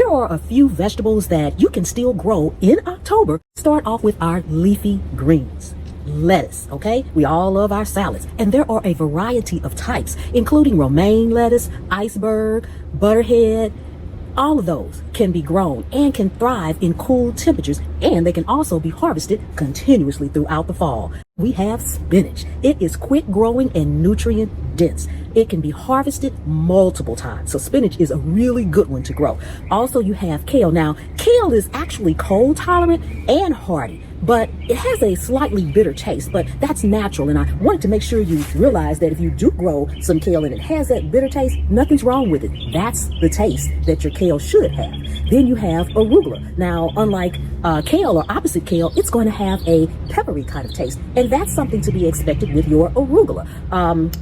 there are a few vegetables that you can still grow in October. Start off with our leafy greens. Lettuce, okay? We all love our salads, and there are a variety of types, including romaine lettuce, iceberg, butterhead. All of those can be grown and can thrive in cool temperatures, and they can also be harvested continuously throughout the fall. We have spinach. It is quick growing and nutrient dense. It can be harvested multiple times. So spinach is a really good one to grow. Also, you have kale. Now, kale is actually cold tolerant and hardy, but it has a slightly bitter taste, but that's natural. And I wanted to make sure you realize that if you do grow some kale and it has that bitter taste, nothing's wrong with it. That's the taste that your kale should have. Then you have arugula. Now, unlike kale or opposite kale, it's going to have a peppery kind of taste, and that's something to be expected with your arugula.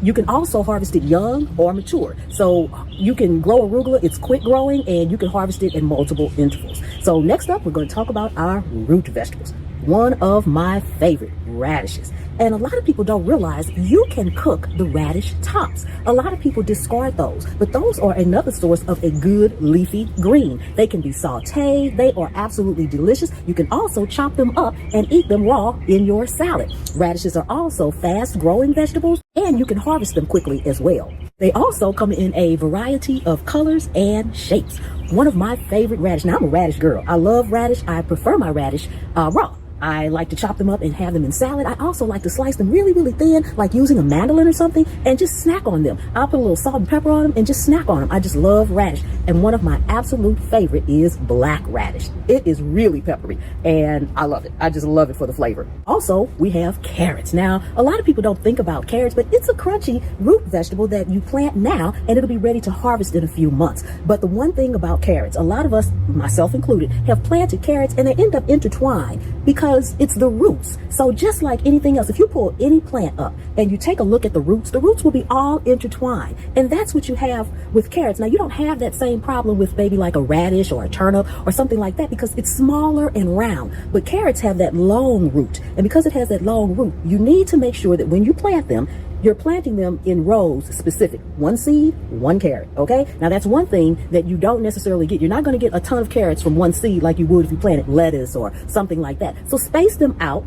You can also harvest it young or mature. So you can grow arugula. It's quick growing, and you can harvest it in multiple intervals. So next up, we're going to talk about our root vegetables. One of my favorite, radishes. And a lot of people don't realize you can cook the radish tops. A lot of people discard those, but those are another source of a good leafy green. They can be sauteed. They are absolutely delicious. You can also chop them up and eat them raw in your salad. Radishes are also fast growing vegetables, and you can harvest them quickly as well. They also come in a variety of colors and shapes. One of my favorite radish. Now, I'm a radish girl. I love radish. I prefer my radish raw. I like to chop them up and have them in salad. I also like to slice them really, really thin, like using a mandolin or something, and just snack on them. I'll put a little salt and pepper on them and just snack on them. I just love radish. And one of my absolute favorite is black radish. It is really peppery, and I love it. I just love it for the flavor. Also, we have carrots. Now, a lot of people don't think about carrots, but it's a crunchy root vegetable that you plant now, and it'll be ready to harvest in a few months. But the one thing about carrots, a lot of us, myself included, have planted carrots, and they end up intertwined because it's the roots. So just like anything else, if you pull any plant up and you take a look at the roots will be all intertwined. And that's what you have with carrots. Now, you don't have that same problem with maybe like a radish or a turnip or something like that because it's smaller and round. But carrots have that long root. And because it has that long root, you need to make sure that when you plant them, you're planting them in rows specific. One seed, one carrot, okay? Now, that's one thing that you don't necessarily get. You're not going to get a ton of carrots from one seed like you would if you planted lettuce or something like that. So space them out.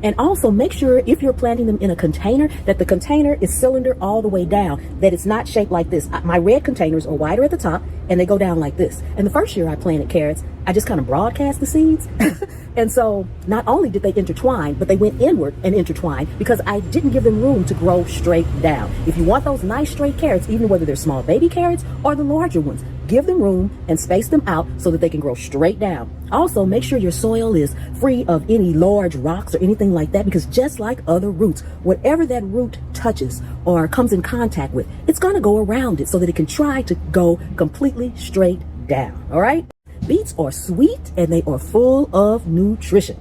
And also make sure if you're planting them in a container that the container is cylinder all the way down, that it's not shaped like this. My red containers are wider at the top and they go down like this. And the first year I planted carrots, I just kind of broadcast the seeds. And so not only did they intertwine, but they went inward and intertwined because I didn't give them room to grow straight down. If you want those nice straight carrots, even whether they're small baby carrots or the larger ones, give them room and space them out so that they can grow straight down. Also, make sure your soil is free of any large rocks or anything like that, because just like other roots, whatever that root touches or comes in contact with, it's going to go around it so that it can try to go completely straight down. All right? Beets are sweet and they are full of nutrition.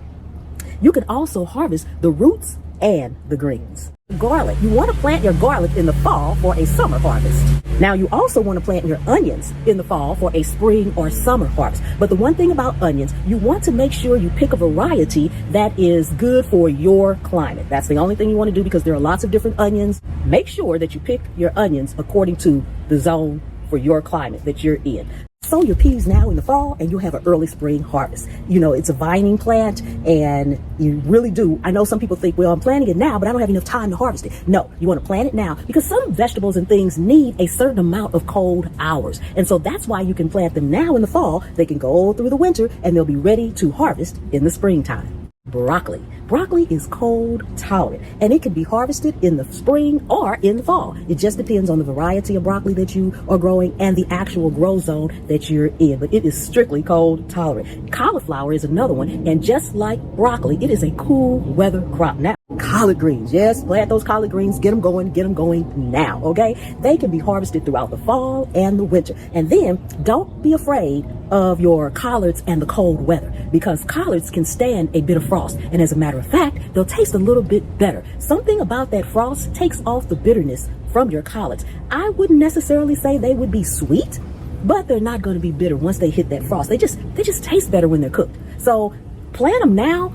You can also harvest the roots and the greens. Garlic. You want to plant your garlic in the fall for a summer harvest. Now, you also want to plant your onions in the fall for a spring or summer harvest. But the one thing about onions, you want to make sure you pick a variety that is good for your climate. That's the only thing you want to do because there are lots of different onions. Make sure that you pick your onions according to the zone for your climate that you're in. Sow your peas now in the fall and you'll have an early spring harvest. You know, it's a vining plant and you really do. I know some people think, well, I'm planting it now, but I don't have enough time to harvest it. No, you want to plant it now because some vegetables and things need a certain amount of cold hours. And so that's why you can plant them now in the fall. They can go through the winter and they'll be ready to harvest in the springtime. Broccoli. Broccoli is cold tolerant and it can be harvested in the spring or in the fall. It just depends on the variety of broccoli that you are growing and the actual grow zone that you're in, but it is strictly cold tolerant. Cauliflower is another one, and just like broccoli, it is a cool weather crop. Now, collard greens, yes, plant those collard greens, get them going now, okay? They can be harvested throughout the fall and the winter. And then don't be afraid of your collards and the cold weather, because collards can stand a bit of frost, and as a matter of fact, they'll taste a little bit better. Something about that frost takes off the bitterness from your collards. I wouldn't necessarily say they would be sweet, but they're not going to be bitter once they hit that frost. They just taste better when they're cooked. So plant them now.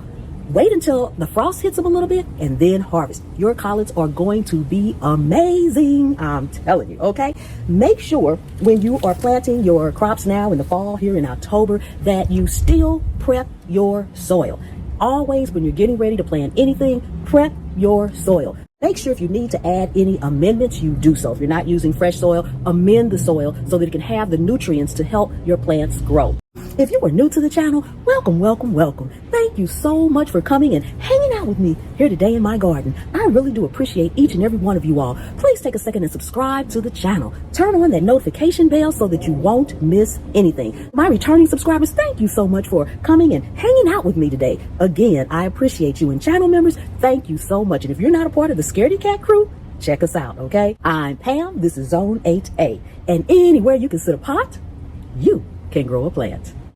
Wait until the frost hits them a little bit and then harvest. Your collards are going to be amazing. I'm telling you, okay? Make sure when you are planting your crops now in the fall here in October that you still prep your soil. Always when you're getting ready to plant anything, prep your soil. Make sure if you need to add any amendments, you do so. If you're not using fresh soil, amend the soil so that it can have the nutrients to help your plants grow. If you are new to the channel, welcome, welcome, welcome. Thank you so much for coming and hanging out with me here today in my garden. I really do appreciate each and every one of you all. Please take a second and subscribe to the channel. Turn on that notification bell so that you won't miss anything. My returning subscribers, thank you so much for coming and hanging out with me today. Again, I appreciate you. And channel members, thank you so much. And if you're not a part of the Scaredy Cat crew, check us out, okay? I'm Pam. This is Zone 8A. And anywhere you can sit a pot, you can grow a plant.